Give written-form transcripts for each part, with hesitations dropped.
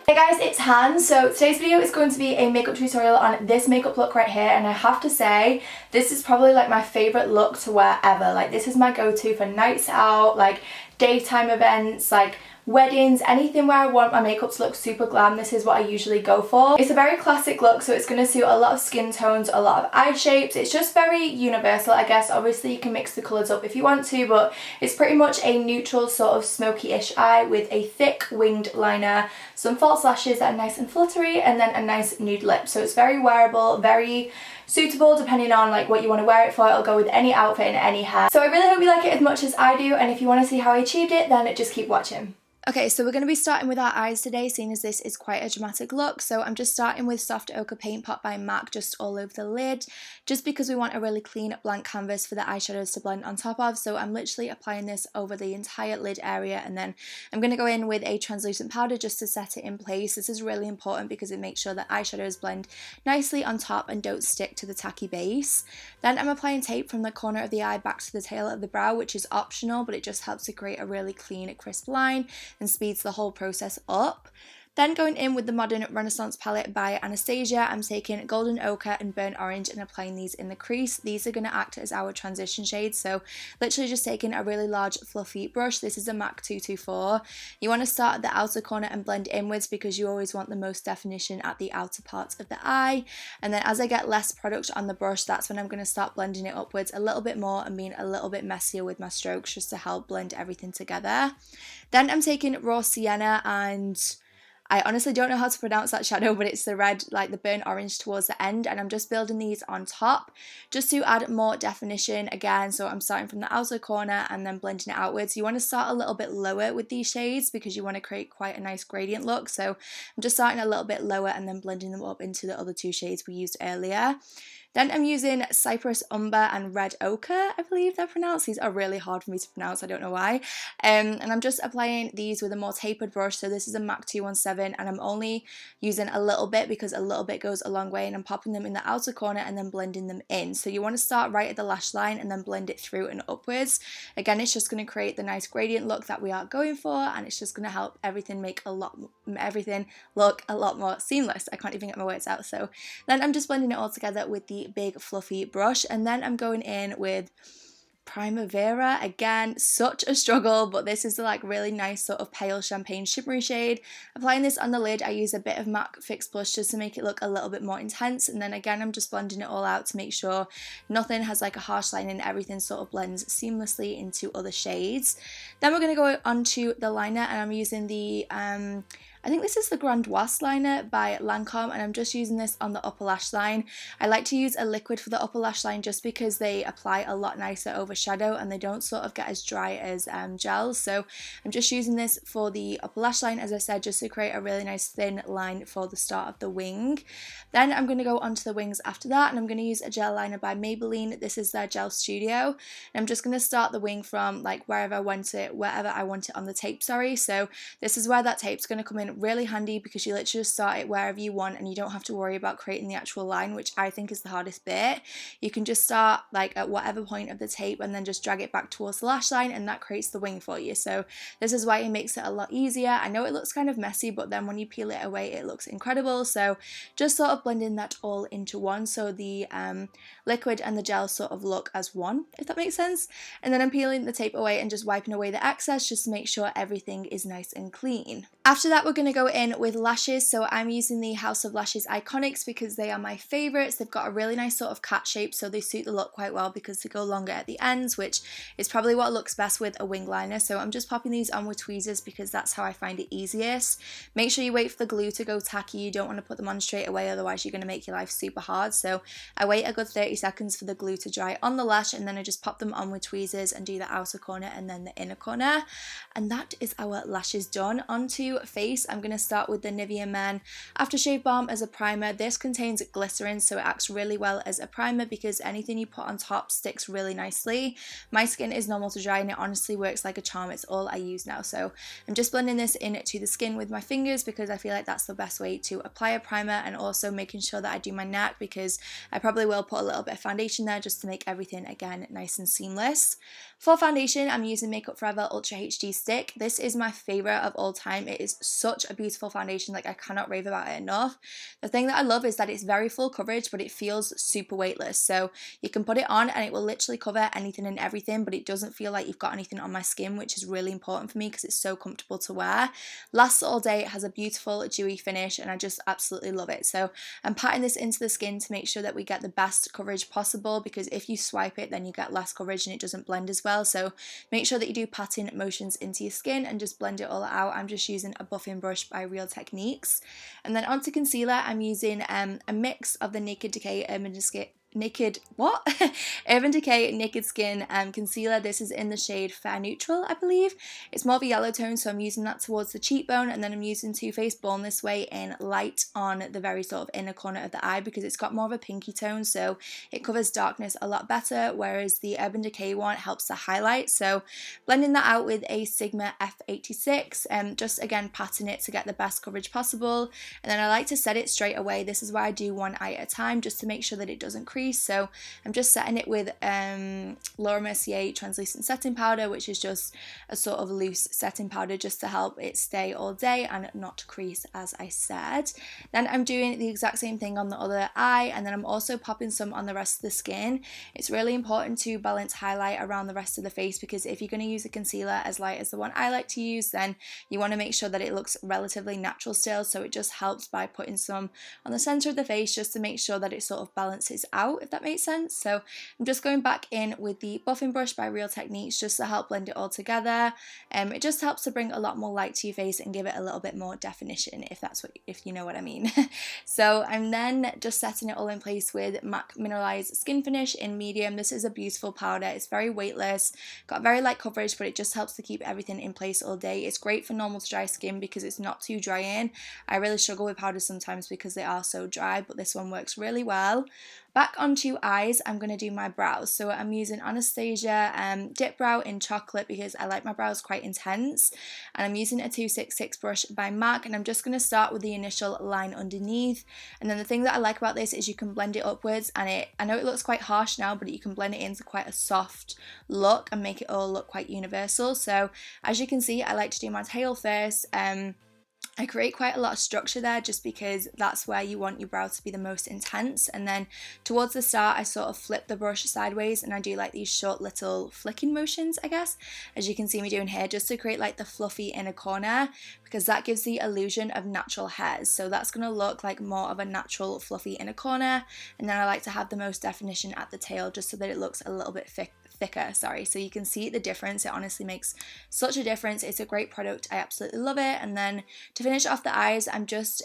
Hey guys, it's Han. So today's video is going to be a makeup tutorial on this makeup look right here, and I have to say this is probably like my favourite look to wear ever. Like this is my go-to for nights out, like daytime events, like weddings, anything where I want my makeup to look super glam. This is what I usually go for. It's a very classic look, so it's going to suit a lot of skin tones, a lot of eye shapes. It's just very universal, I guess. Obviously you can mix the colours up if you want to, but it's pretty much a neutral sort of smoky-ish eye with a thick winged liner, some false lashes that are nice and fluttery, and then a nice nude lip. So it's very wearable, very suitable depending on like what you want to wear it for. It'll go with any outfit and any hair. So I really hope you like it as much as I do, and if you want to see how I achieved it, then just keep watching. Okay, so we're going to be starting with our eyes today, seeing as this is quite a dramatic look. So I'm just starting with Soft Ochre Paint Pot by MAC just all over the lid, just because we want a really clean blank canvas for the eyeshadows to blend on top of. So I'm literally applying this over the entire lid area, and then I'm going to go in with a translucent powder just to set it in place. This is really important because it makes sure that eyeshadows blend nicely on top and don't stick to the tacky base. Then I'm applying tape from the corner of the eye back to the tail of the brow, which is optional, but it just helps to create a really clean, crisp line and speeds the whole process up. Then going in with the Modern Renaissance palette by Anastasia, I'm taking Golden Ochre and Burnt Orange and applying these in the crease. These are going to act as our transition shades, so literally just taking a really large fluffy brush. This is a MAC 224. You want to start at the outer corner and blend inwards because you always want the most definition at the outer parts of the eye. And then as I get less product on the brush, that's when I'm going to start blending it upwards a little bit more and being a little bit messier with my strokes just to help blend everything together. Then I'm taking Raw Sienna, and I honestly don't know how to pronounce that shadow, but it's the red, like the burnt orange towards the end, and I'm just building these on top just to add more definition again. So I'm starting from the outer corner and then blending it outwards. You want to start a little bit lower with these shades because you want to create quite a nice gradient look. So I'm just starting a little bit lower and then blending them up into the other two shades we used earlier. Then I'm using Cypress Umber and Red Ochre, I believe they're pronounced. These are really hard for me to pronounce, I don't know why. And I'm just applying these with a more tapered brush. So this is a MAC 217, and I'm only using a little bit because a little bit goes a long way, and I'm popping them in the outer corner and then blending them in. So you want to start right at the lash line and then blend it through and upwards. Again, it's just going to create the nice gradient look that we are going for, and it's just going to help everything look a lot more seamless. I can't even get my words out. So then I'm just blending it all together with the big fluffy brush, and then I'm going in with Primavera. Again, such a struggle, but this is the like really nice sort of pale champagne shimmery shade. Applying this on the lid, I use a bit of MAC Fix Plus just to make it look a little bit more intense, and then again I'm just blending it all out to make sure nothing has like a harsh line and everything sort of blends seamlessly into other shades. Then we're going to go on to the liner, and I'm using the I think this is the Grandoise liner by Lancome, and I'm just using this on the upper lash line. I like to use a liquid for the upper lash line just because they apply a lot nicer over shadow and they don't sort of get as dry as gels. So I'm just using this for the upper lash line, as I said, just to create a really nice thin line for the start of the wing. Then I'm going to go onto the wings after that, and I'm going to use a gel liner by Maybelline. This is their Gel Studio, and I'm just going to start the wing from like wherever I want it on the tape, So this is where that tape's going to come in really handy because you literally just start it wherever you want and you don't have to worry about creating the actual line, which I think is the hardest bit. You can just start like at whatever point of the tape and then just drag it back towards the lash line, and that creates the wing for you. So this is why it makes it a lot easier. I know it looks kind of messy, but then when you peel it away it looks incredible. So just sort of blending that all into one, so the liquid and the gel sort of look as one, if that makes sense. And then I'm peeling the tape away and just wiping away the excess just to make sure everything is nice and clean. After that, we're going to go in with lashes. So I'm using the House of Lashes Iconics because they are my favourites. They've got a really nice sort of cat shape, so they suit the look quite well because they go longer at the ends, which is probably what looks best with a wing liner. So I'm just popping these on with tweezers because that's how I find it easiest. Make sure you wait for the glue to go tacky. You don't want to put them on straight away, otherwise you're going to make your life super hard. So I wait a good 30 seconds for the glue to dry on the lash, and then I just pop them on with tweezers and do the outer corner and then the inner corner. And that is our lashes done. Onto face, I'm going to start with the Nivea Men Aftershave Balm as a primer. This contains glycerin, so it acts really well as a primer because anything you put on top sticks really nicely. My skin is normal to dry and it honestly works like a charm. It's all I use now. So I'm just blending this into the skin with my fingers because I feel like that's the best way to apply a primer, and also making sure that I do my neck because I probably will put a little bit of foundation there just to make everything again nice and seamless. For foundation, I'm using Makeup Forever Ultra HD Stick. This is my favourite of all time. It is such such a beautiful foundation, like I cannot rave about it enough. The thing that I love is that it's very full coverage, but it feels super weightless. So you can put it on and it will literally cover anything and everything, but it doesn't feel like you've got anything on my skin, which is really important for me because it's so comfortable to wear. Lasts all day, it has a beautiful dewy finish, and I just absolutely love it. So I'm patting this into the skin to make sure that we get the best coverage possible, because if you swipe it, then you get less coverage and it doesn't blend as well. So make sure that you do patting motions into your skin and just blend it all out. I'm just using a buffing brush by Real Techniques. And then onto concealer, I'm using a mix of the Urban Decay Naked Skin concealer. This is in the shade Fair Neutral, I believe. It's more of a yellow tone, so I'm using that towards the cheekbone, and then I'm using Too Faced Born This Way in light on the very sort of inner corner of the eye, because it's got more of a pinky tone, so it covers darkness a lot better, whereas the Urban Decay one helps to highlight. So blending that out with a Sigma F86, just again patting it to get the best coverage possible, and then I like to set it straight away. This is why I do one eye at a time, just to make sure that it doesn't crease. So I'm just setting it with Laura Mercier translucent setting powder, which is just a sort of loose setting powder just to help it stay all day and not crease, as I said. Then I'm doing the exact same thing on the other eye, and then I'm also popping some on the rest of the skin. It's really important to balance highlight around the rest of the face, because if you're going to use a concealer as light as the one I like to use, then you want to make sure that it looks relatively natural still. So it just helps by putting some on the center of the face just to make sure that it sort of balances out, if that makes sense. So I'm just going back in with the buffing brush by Real Techniques just to help blend it all together. It just helps to bring a lot more light to your face and give it a little bit more definition, if you know what I mean. So I'm then just setting it all in place with MAC Mineralized Skin Finish in medium. This is a beautiful powder. It's very weightless, got very light coverage, but it just helps to keep everything in place all day. It's great for normal to dry skin because it's not too drying. I really struggle with powders sometimes because they are so dry, but this one works really well. Back onto eyes, I'm going to do my brows. So I'm using Anastasia Dip Brow in Chocolate because I like my brows quite intense. And I'm using a 266 brush by MAC, and I'm just going to start with the initial line underneath. And then the thing that I like about this is you can blend it upwards, and I know it looks quite harsh now, but you can blend it into quite a soft look and make it all look quite universal. So as you can see, I like to do my tail first. I create quite a lot of structure there just because that's where you want your brow to be the most intense, and then towards the start I sort of flip the brush sideways and I do like these short little flicking motions, I guess, as you can see me doing here, just to create like the fluffy inner corner, because that gives the illusion of natural hairs. So that's going to look like more of a natural fluffy inner corner, and then I like to have the most definition at the tail just so that it looks a little bit thicker, sorry. So you can see the difference. It honestly makes such a difference. It's a great product. I absolutely love it. And then to finish off the eyes, I'm just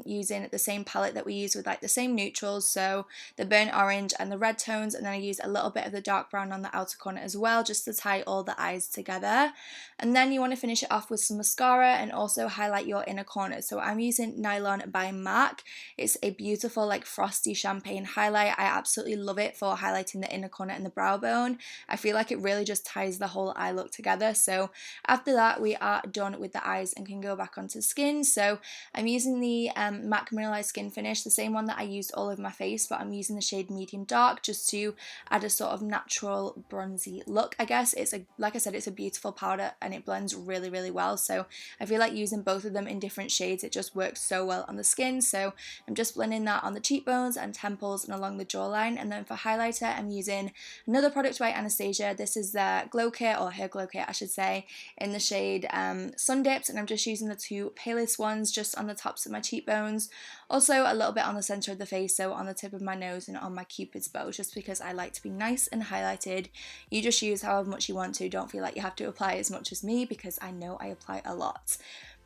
using the same palette that we use with like the same neutrals, so the burnt orange and the red tones, and then I use a little bit of the dark brown on the outer corner as well, just to tie all the eyes together. And then you want to finish it off with some mascara and also highlight your inner corner. So I'm using Nylon by MAC. It's a beautiful like frosty champagne highlight. I absolutely love it for highlighting the inner corner and the brow bone. I feel like it really just ties the whole eye look together. So after that, we are done with the eyes and can go back onto skin. So I'm using the MAC Mineralized Skin Finish, the same one that I used all over my face, but I'm using the shade Medium Dark just to add a sort of natural bronzy look, I guess. Like I said, it's a beautiful powder and it blends really, really well. So I feel like using both of them in different shades, it just works so well on the skin. So I'm just blending that on the cheekbones and temples and along the jawline. And then for highlighter, I'm using another product by Anastasia. This is the Glow Kit, or her Glow Kit I should say, in the shade Sun Dipped, and I'm just using the two palest ones just on the tops of my cheekbones, also a little bit on the center of the face, so on the tip of my nose and on my cupid's bow, just because I like to be nice and highlighted. You just use however much you want to, don't feel like you have to apply as much as me because I know I apply a lot.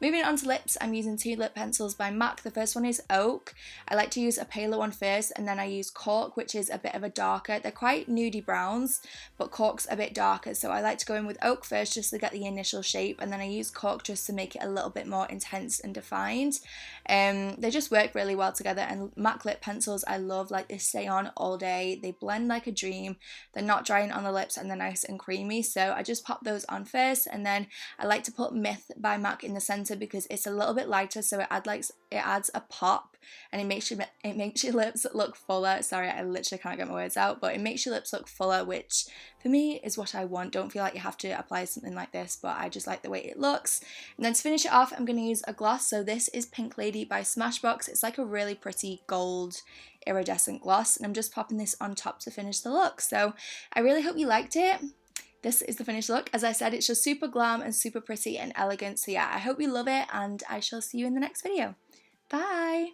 Moving on to lips, I'm using two lip pencils by MAC. The first one is Oak. I like to use a paler one first, and then I use Cork, which is a bit of a darker. They're quite nudie browns, but Cork's a bit darker. So I like to go in with Oak first just to get the initial shape, and then I use Cork just to make it a little bit more intense and defined. They just work really well together, and MAC lip pencils I love, like they stay on all day. They blend like a dream. They're not drying on the lips and they're nice and creamy. So I just pop those on first, and then I like to put Myth by MAC in the center concealer because it's a little bit lighter, so it adds a pop, and it makes your lips look fuller. Sorry, I literally can't get my words out, but it makes your lips look fuller, which for me is what I want. Don't feel like you have to apply something like this, but I just like the way it looks. And then to finish it off, I'm going to use a gloss. So this is Pink Lady by Smashbox. It's like a really pretty gold iridescent gloss, and I'm just popping this on top to finish the look. So I really hope you liked it. This is the finished look. As I said, it's just super glam and super pretty and elegant. So yeah, I hope you love it, and I shall see you in the next video. Bye!